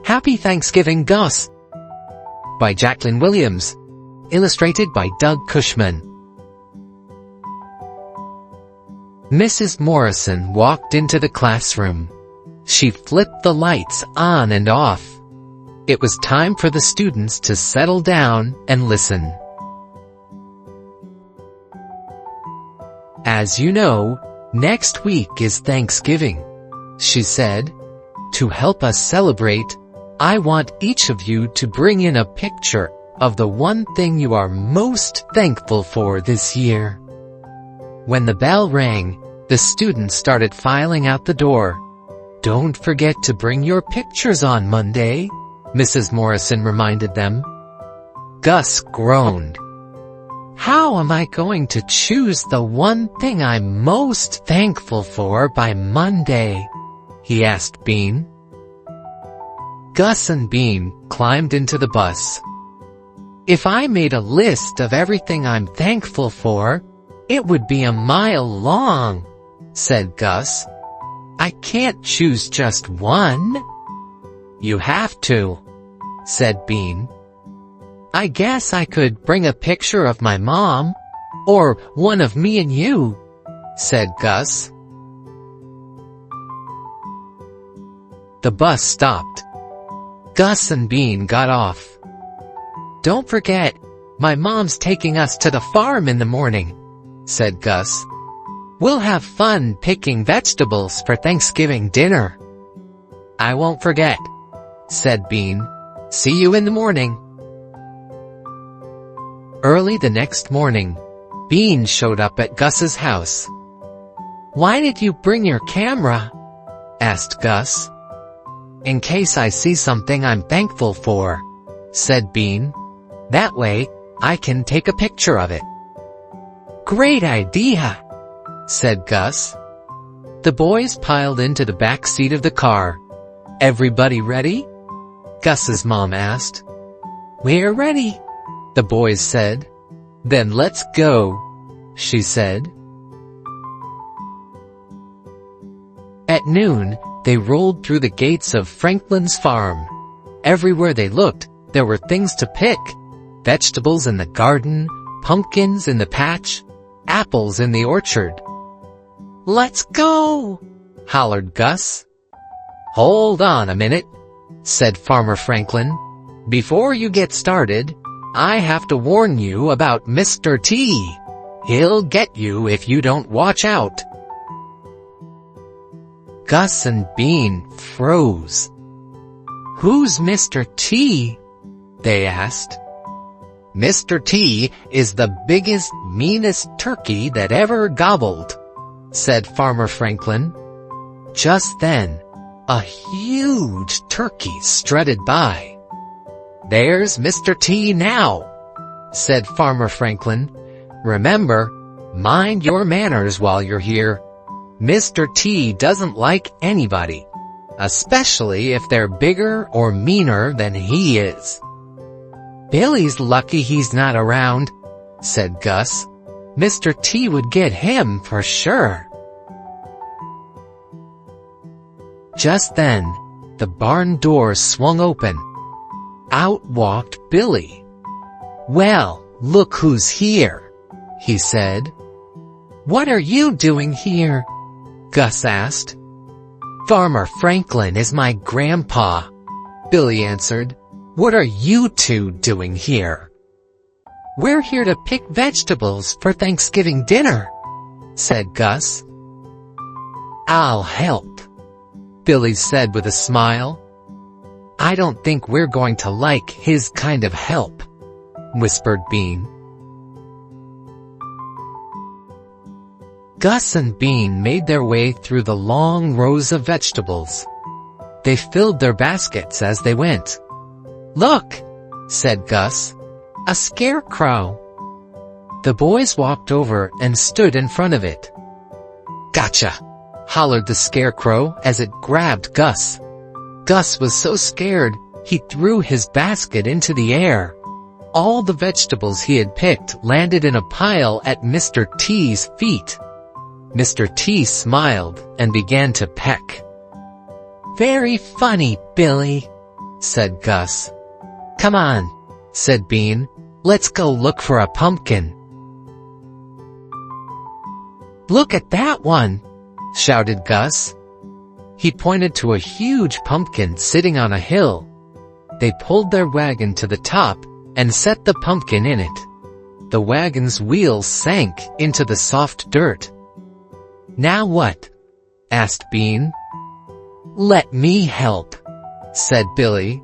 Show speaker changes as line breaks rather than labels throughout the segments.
Happy Thanksgiving, Gus! By Jacklyn Williams. Illustrated by Cushman. Mrs. Morrison walked into the classroom. She flipped the lights on and off. It was time for the students to settle down and listen. As you know, next week is Thanksgiving, she said. To help us celebrate, I want each of you to bring in a picture of the one thing you are most thankful for this year. When the bell rang, the students started filing out the door. Don't forget to bring your pictures on Monday, Mrs. Morrison reminded them. Gus groaned. How am I going to choose the one thing I'm most thankful for by Monday? He asked Bean. Gus and Bean climbed into the bus. If I made a list of everything I'm thankful for, it would be a mile long, said Gus. I can't choose just one. You have to, said Bean. I guess I could bring a picture of my mom, or one of me and you, said Gus. The bus stopped. Gus and Bean got off. Don't forget, my mom's taking us to the farm in the morning, said Gus. We'll have fun picking vegetables for Thanksgiving dinner. I won't forget, said Bean. See you in the morning. Early the next morning, Bean showed up at Gus's house. Why did you bring your camera? Asked Gus. In case I see something I'm thankful for, said Bean. That way, I can take a picture of it. Great idea, said Gus. The boys piled into the back seat of the car. Everybody ready? Gus's mom asked. We're ready, the boys said. Then let's go, she said. At noon, they rolled through the gates of Franklin's farm. Everywhere they looked, there were things to pick. Vegetables in the garden, pumpkins in the patch, apples in the orchard. Let's go, hollered Gus. Hold on a minute, said Farmer Franklin. Before you get started, I have to warn you about Mr. T. He'll get you if you don't watch out. Gus and Bean froze. Who's Mr. T? They asked. Mr. T is the biggest, meanest turkey that ever gobbled, said Farmer Franklin. Just then, a huge turkey strutted by. There's Mr. T now, said Farmer Franklin. Remember, mind your manners while you're here. Mr. T doesn't like anybody, especially if they're bigger or meaner than he is. Billy's lucky he's not around, said Gus. Mr. T would get him for sure. Just then, the barn door swung open. Out walked Billy. Well, look who's here, he said. What are you doing here? Gus asked. Farmer Franklin is my grandpa, Billy answered. What are you two doing here? We're here to pick vegetables for Thanksgiving dinner, said Gus. I'll help, Billy said with a smile. I don't think we're going to like his kind of help, whispered Bean. Gus and Bean made their way through the long rows of vegetables. They filled their baskets as they went. Look, said Gus. A scarecrow. The boys walked over and stood in front of it. Gotcha, hollered the scarecrow as it grabbed Gus. Gus was so scared, he threw his basket into the air. All the vegetables he had picked landed in a pile at Mr. T's feet. Mr. T smiled and began to peck. Very funny, Billy, said Gus. "Come on," said Bean. "Let's go look for a pumpkin." "Look at that one," shouted Gus. He pointed to a huge pumpkin sitting on a hill. They pulled their wagon to the top and set the pumpkin in it. The wagon's wheels sank into the soft dirt. "Now what?" asked Bean. "Let me help," said Billy.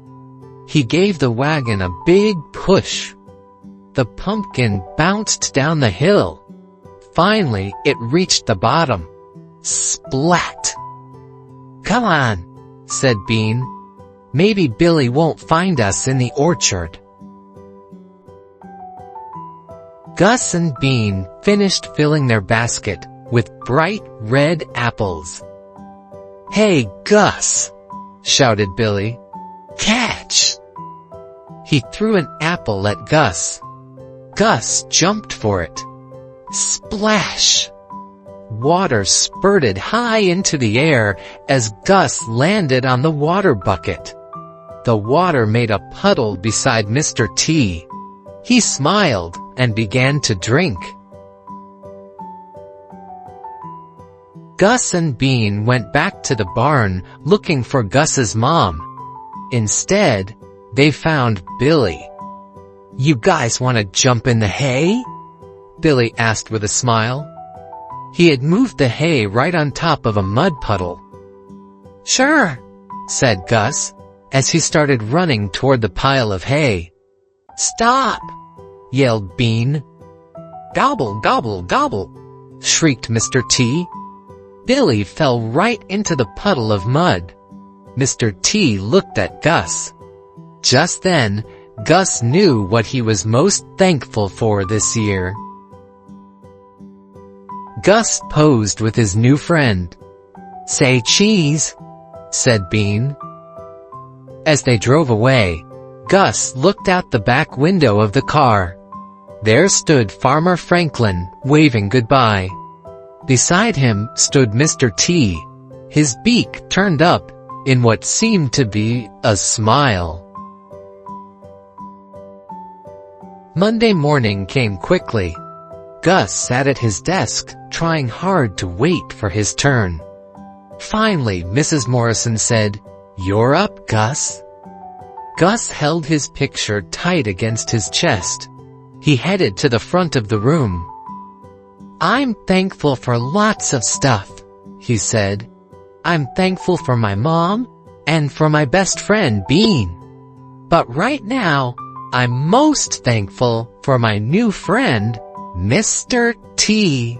He gave the wagon a big push. The pumpkin bounced down the hill. Finally, it reached the bottom. Splat! "Come on," said Bean. "Maybe Billy won't find us in the orchard." Gus and Bean finished filling their basket with bright red apples. "Hey, Gus!" shouted Billy. "Catch!" He threw an apple at Gus. Gus jumped for it. Splash! Water spurted high into the air as Gus landed on the water bucket. The water made a puddle beside Mr. T. He smiled and began to drink. Gus and Bean went back to the barn looking for Gus's mom. Instead, they found Billy. "You guys want to jump in the hay?" Billy asked with a smile. He had moved the hay right on top of a mud puddle. "Sure," said Gus, as he started running toward the pile of hay. "Stop!" yelled Bean. "Gobble, gobble, gobble!" shrieked Mr. T. Billy fell right into the puddle of mud. Mr. T looked at Gus. Just then, Gus knew what he was most thankful for this year. Gus posed with his new friend. "Say cheese," said Bean. As they drove away, Gus looked out the back window of the car. There stood Farmer Franklin, waving goodbye. Beside him stood Mr. T, his beak turned up in what seemed to be a smile. Monday morning came quickly. Gus sat at his desk, trying hard to wait for his turn. Finally, Mrs. Morrison said, "You're up, Gus." Gus held his picture tight against his chest. He headed to the front of the room. "I'm thankful for lots of stuff," he said. "I'm thankful for my mom and for my best friend Bean. But right now, I'm most thankful for my new friend, Mr. T."